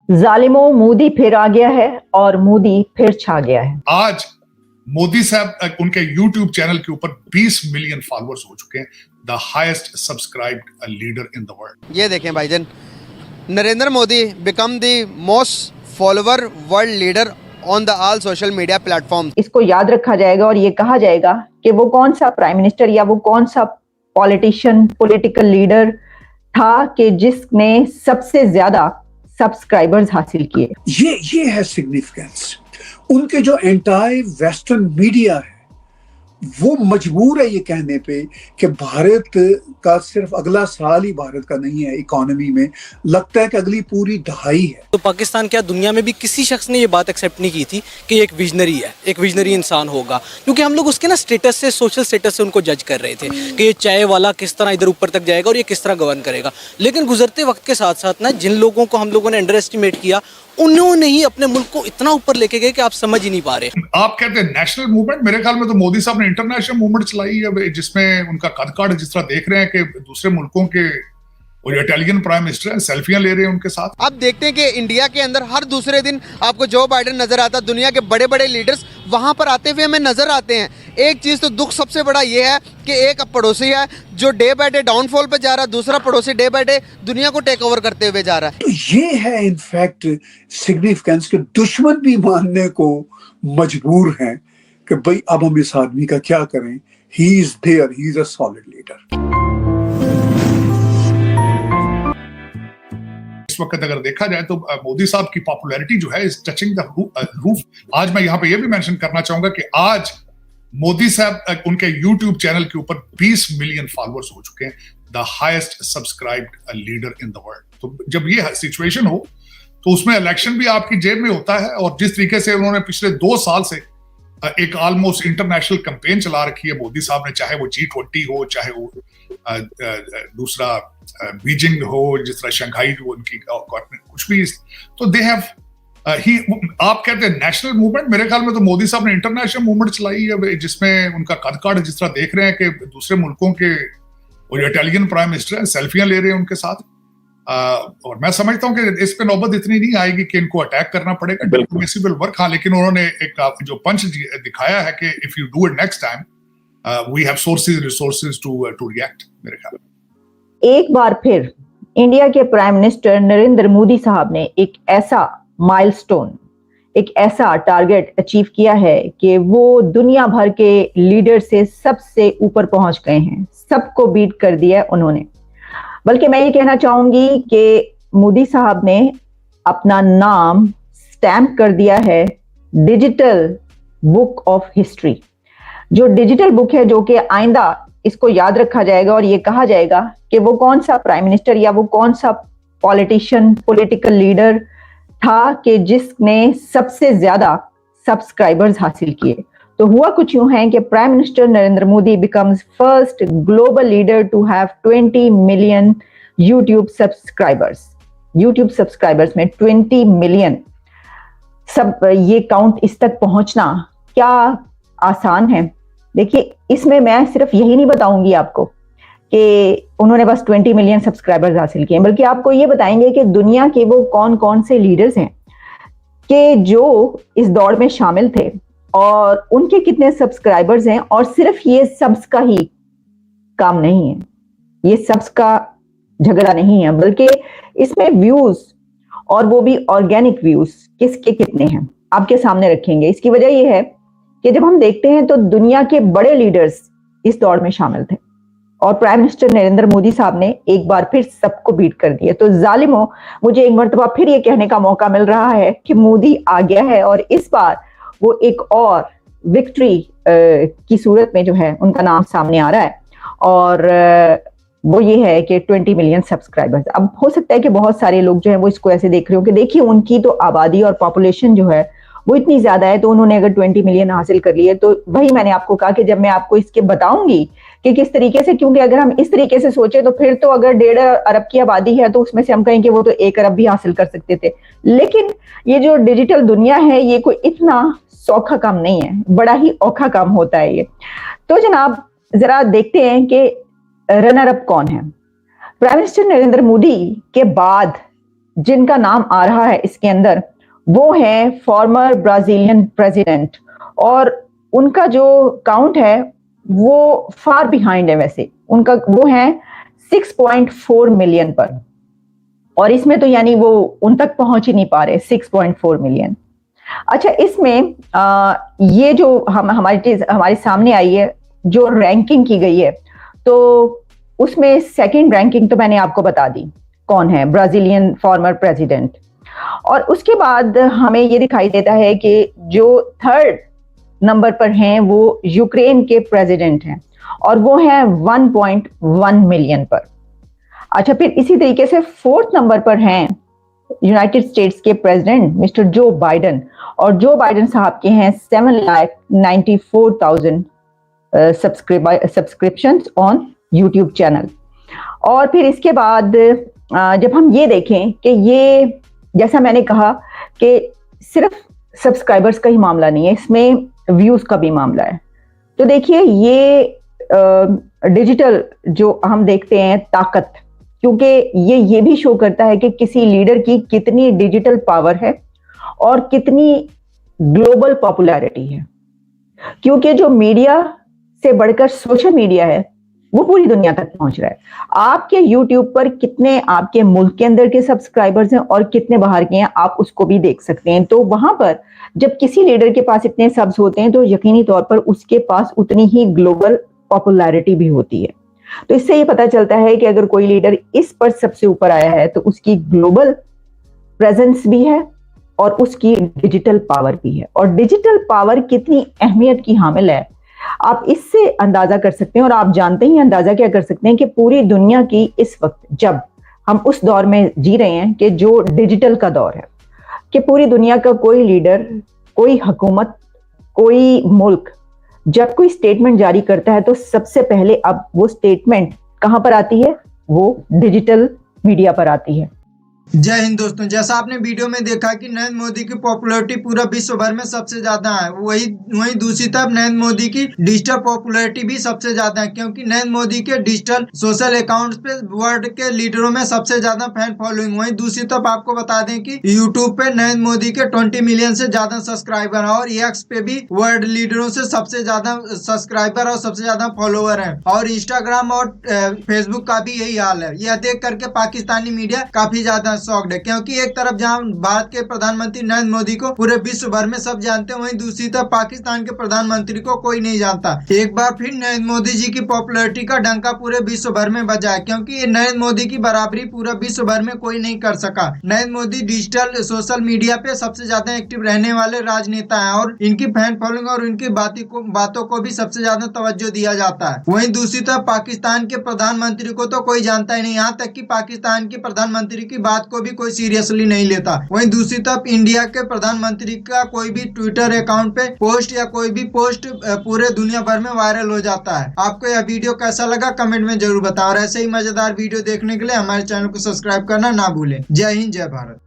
जालिमों, मोदी फिर आ गया है और मोदी फिर छा गया है। आज मोदी साहब उनके YouTube चैनल के ऊपर 20 मिलियन फॉलोअर्स हो चुके हैं, the highest subscribed leader in the world. ये देखें भाईजान, Narendra Modi become the most follower world leader on the all social media platform. इसको याद रखा जाएगा और ये कहा जाएगा कि वो कौन सा प्राइम मिनिस्टर या वो कौन सा पॉलिटिशियन, पॉलिटिकल लीडर था कि जिसने सबसे ज्यादा सब्सक्राइबर्स हासिल किए। ये है सिग्निफिकेंस। उनके जो एंटायर वेस्टर्न मीडिया है वो मजबूर है ये कहने पे कि भारत का सिर्फ अगला साल ही भारत का नहीं है इकोनॉमी में, लगता है कि अगली पूरी दहाई है। तो पाकिस्तान क्या दुनिया में भी किसी शख्स ने ये बात एक्सेप्ट नहीं की थी कि एक विजनरी है, एक विजनरी इंसान होगा, क्योंकि हम लोग उसके ना स्टेटस से, सोशल स्टेटस से उनको जज कर रहे थे कि ये चाय वाला किस तरह इधर ऊपर तक जाएगा और ये किस तरह गवर्न करेगा। लेकिन गुजरते वक्त के साथ साथ ना जिन लोगों को हम लोगों ने अंडर एस्टिमेट किया, उन्होंने ही अपने मुल्क को इतना ऊपर लेके गए कि आप समझ ही नहीं पा रहे। आप कहते हैं नेशनल मूवमेंट, मेरे ख्याल में तो मोदी साहब ने इंटरनेशनल मूवमेंट चलाई है, जिसमें उनका कद काठ जिस तरह देख रहे हैं कि दूसरे मुल्कों के और इटालियन प्राइम मिनिस्टर हैं, सेल्फियां ले रहे हैं उनके साथ। अब देखते हैं कि इंडिया के अंदर हर दूसरे दिन आपको जो बाइडेन नजर आता है, दुनिया के बड़े बड़े लीडर्स वहां पर आते हुए हमें नजर आते हैं। एक चीज तो दुख सबसे बड़ा ये है कि एक पड़ोसी है जो डे बाय डे डाउनफॉल पे जा रहा है, दूसरा पड़ोसी डे बाय डे दुनिया को टेक ओवर करते हुए जा रहा है। तो ये है इनफैक्ट सिग्निफिकेंस के दुश्मन भी मानने को मजबूर हैं कि भाई अब हम इस आदमी का क्या करें, he is there, he is a solid leader. इस वक्त अगर देखा जाए तो मोदी साहब की पॉपुलैरिटी जो है इज टचिंग द रूफ। आज मैं यहाँ पे ये भी मेंशन करना चाहूंगा कि आज मोदी साहब उनके YouTube चैनल के ऊपर 20 मिलियन फॉलोअर्स हो चुके हैं, the highest subscribed leader in the world. तो जब ये सिचुएशन हो तो उसमें इलेक्शन भी आपकी जेब में होता है, और जिस तरीके से उन्होंने पिछले 2 साल से एक ऑलमोस्ट इंटरनेशनल कैंपेन चला रखी है मोदी साहब ने, चाहे वो G20 हो, चाहे वो दूसरा बीजिंग हो, जिस तरह शंघाई हो उनकी कुछ भी, तो दे हैव आप कहते हैं नेशनल मूवमेंट, मेरे ख्याल में तो मोदी साहब ने इंटरनेशनल मूवमेंट चलाई है, जिसमें उनका कद काठ जिस तरह देख रहे हैं कि दूसरे मुल्कों के और इटालियन प्राइम मिनिस्टर हैं, सेल्फियां ले रहे हैं उनके साथ। और मैं समझता हूं कि इस पे नौबत इतनी नहीं आएगी कि इनको अटैक करना पड़ेगा, डिप्लोमेसी विल वर्क। हाँ, लेकिन उन्होंने एक जो पंच दिखाया है कि if you do it next time we have sources resources to react. मेरे ख्याल में एक बार फिर इंडिया के प्राइम मिनिस्टर नरेंद्र मोदी साहब ने एक ऐसा माइलस्टोन, एक ऐसा टारगेट अचीव किया है कि वो दुनिया भर के लीडर से सबसे ऊपर पहुंच गए हैं, सबको बीट कर दिया उन्होंने। बल्कि मैं ये कहना चाहूंगी कि मोदी साहब ने अपना नाम स्टैम्प कर दिया है डिजिटल बुक ऑफ हिस्ट्री। जो डिजिटल बुक है, जो कि आइंदा इसको याद रखा जाएगा और ये कहा जाएगा कि वो कौन सा प्राइम मिनिस्टर या वो कौन सा पॉलिटिशियन, पॉलिटिकल लीडर था कि जिसने सबसे ज्यादा सब्सक्राइबर्स हासिल किए। तो हुआ कुछ यूं है कि prime minister Narendra Modi becomes first global leader to have 20 million YouTube subscribers. YouTube subscribers में 20 मिलियन, सब ये काउंट इस तक पहुंचना क्या आसान है? देखिए, इसमें मैं सिर्फ यही नहीं बताऊंगी आपको कि उन्होंने बस 20 मिलियन सब्सक्राइबर्स हासिल किए, बल्कि आपको ये बताएंगे कि दुनिया के वो कौन कौन से लीडर्स हैं कि जो इस दौड़ में शामिल थे और उनके कितने सब्सक्राइबर्स हैं। और सिर्फ ये सब्स का ही काम नहीं है, ये सब्स का झगड़ा नहीं है, बल्कि इसमें व्यूज, और वो भी ऑर्गेनिक व्यूज, किसके कितने हैं आपके सामने रखेंगे। इसकी वजह यह है कि जब हम देखते हैं तो दुनिया के बड़े लीडर्स इस दौड़ में शामिल थे और प्राइम मिनिस्टर नरेंद्र मोदी साहब ने एक बार फिर सबको बीट कर दिया। तो जालिमों, मुझे एक मर्तबा फिर ये कहने का मौका मिल रहा है कि मोदी आ गया है, और इस बार वो एक और विक्ट्री की सूरत में जो है उनका नाम सामने आ रहा है, और वो ये है कि 20 मिलियन सब्सक्राइबर्स। अब हो सकता है कि बहुत सारे लोग जो है वो इसको ऐसे देख रहे हो कि देखिए उनकी तो आबादी और पॉपुलेशन जो है वो इतनी ज्यादा है, तो उन्होंने अगर 20 मिलियन हासिल कर लिए, तो वही मैंने आपको कहा कि जब मैं आपको इसके बताऊंगी कि किस तरीके से, क्योंकि अगर हम इस तरीके से सोचे तो फिर तो अगर 1.5 अरब की आबादी है तो उसमें से हम कहें कि वो तो 1 अरब भी हासिल कर सकते थे। लेकिन ये जो डिजिटल दुनिया है, ये कोई इतना सौखा काम नहीं है, बड़ा ही औखा काम होता है ये। तो जनाब, जरा देखते हैं कि रनर अप कौन है। प्राइम मिनिस्टर नरेंद्र मोदी के बाद जिनका नाम आ रहा है इसके अंदर वो है फॉर्मर ब्राजीलियन प्रेसिडेंट, और उनका जो काउंट है वो फार बिहाइंड है। वैसे उनका वो है 6.4 मिलियन पर, और इसमें तो यानी वो उन तक पहुंच ही नहीं पा रहे 6.4 मिलियन। अच्छा, इसमें ये जो हमारी चीज हमारे सामने आई है, जो रैंकिंग की गई है, तो उसमें सेकंड रैंकिंग तो मैंने आपको बता दी कौन है, ब्राजीलियन फॉर्मर प्रेसिडेंट। और उसके बाद हमें ये दिखाई देता है कि जो थर्ड नंबर पर हैं वो यूक्रेन के प्रेसिडेंट हैं, और वो हैं 1.1 मिलियन पर। अच्छा, फिर इसी तरीके से फोर्थ नंबर पर हैं यूनाइटेड स्टेट्स के प्रेसिडेंट मिस्टर जो बाइडन, और जो बाइडन साहब के हैं 7,94,000 सब्सक्रिप्शंस ऑन यूट्यूब चैनल। और फिर इसके बाद जब हम ये देखें कि ये, जैसा मैंने कहा कि सिर्फ सब्सक्राइबर्स का ही मामला नहीं है, इसमें व्यूज का भी मामला है। तो देखिए ये डिजिटल जो हम देखते हैं ताकत, क्योंकि ये भी शो करता है कि किसी लीडर की कितनी डिजिटल पावर है और कितनी ग्लोबल पॉपुलैरिटी है। क्योंकि जो मीडिया से बढ़कर सोशल मीडिया है वो पूरी दुनिया तक पहुंच रहा है। आपके YouTube पर कितने आपके मुल्क के अंदर के सब्सक्राइबर्स हैं और कितने बाहर के हैं, आप उसको भी देख सकते हैं। तो वहां पर जब किसी लीडर के पास इतने सब्स होते हैं तो यकीनी तौर पर उसके पास उतनी ही ग्लोबल पॉपुलैरिटी भी होती है। तो इससे ये पता चलता है कि अगर कोई लीडर इस पर सबसे ऊपर आया है तो उसकी ग्लोबल प्रेजेंस भी है और उसकी डिजिटल पावर भी है। और डिजिटल पावर कितनी अहमियत की हामिल है आप इससे अंदाजा कर सकते हैं। और आप जानते ही अंदाजा क्या कर सकते हैं कि पूरी दुनिया की इस वक्त, जब हम उस दौर में जी रहे हैं कि जो डिजिटल का दौर है, कि पूरी दुनिया का कोई लीडर, कोई हुकूमत, कोई मुल्क जब कोई स्टेटमेंट जारी करता है तो सबसे पहले अब वो स्टेटमेंट कहां पर आती है, वो डिजिटल मीडिया पर आती है। जय हिंद दोस्तों, जैसा आपने वीडियो में देखा कि नरेंद्र मोदी की पॉपुलैरिटी पूरा विश्व भर में सबसे ज्यादा है, वही दूसरी तरफ नरेंद्र मोदी की डिजिटल पॉपुलैरिटी भी सबसे ज्यादा है, क्योंकि नरेंद्र मोदी के डिजिटल सोशल अकाउंट्स पे वर्ल्ड के लीडरों में सबसे ज्यादा फैन फॉलोइंग। वहीं दूसरी तरफ आपको बता दें कि यूट्यूब पे नरेंद्र मोदी के 20 मिलियन से ज्यादा सब्सक्राइबर है, और एक्स पे भी वर्ल्ड लीडरों से सबसे ज्यादा सब्सक्राइबर और सबसे ज्यादा फॉलोअर है। और इंस्टाग्राम और फेसबुक का भी यही हाल है। यह देख करके पाकिस्तानी मीडिया काफी ज्यादा शॉक्ड है, क्योंकि एक तरफ जहां भारत के प्रधानमंत्री नरेंद्र मोदी को पूरे विश्व भर में सब जानते हैं, वहीं दूसरी तरफ पाकिस्तान के प्रधानमंत्री को कोई नहीं जानता। एक बार फिर नरेंद्र मोदी जी की पॉपुलैरिटी का डंका पूरे विश्व भर में बजा है, क्योंकि नरेंद्र मोदी की बराबरी पूरा विश्व भर में कोई नहीं कर सका। Narendra Modi digital social media पे सबसे ज्यादा एक्टिव रहने वाले राजनेता है, और इनकी फैन फॉलोइंग और इनकी बातों को भी सबसे ज्यादा तवज्जो दिया जाता है। वहीं दूसरी तरफ पाकिस्तान के प्रधानमंत्री को तो कोई जानता ही नहीं, यहाँ तक कि पाकिस्तान के प्रधानमंत्री की बात को भी कोई सीरियसली नहीं लेता। वहीं दूसरी तरफ इंडिया के प्रधानमंत्री का कोई भी ट्विटर अकाउंट पे पोस्ट या कोई भी पोस्ट पूरे दुनिया भर में वायरल हो जाता है। आपको यह वीडियो कैसा लगा कमेंट में जरूर बताओ, और ऐसे ही मजेदार वीडियो देखने के लिए हमारे चैनल को सब्सक्राइब करना ना भूलें। जय हिंद, जय भारत।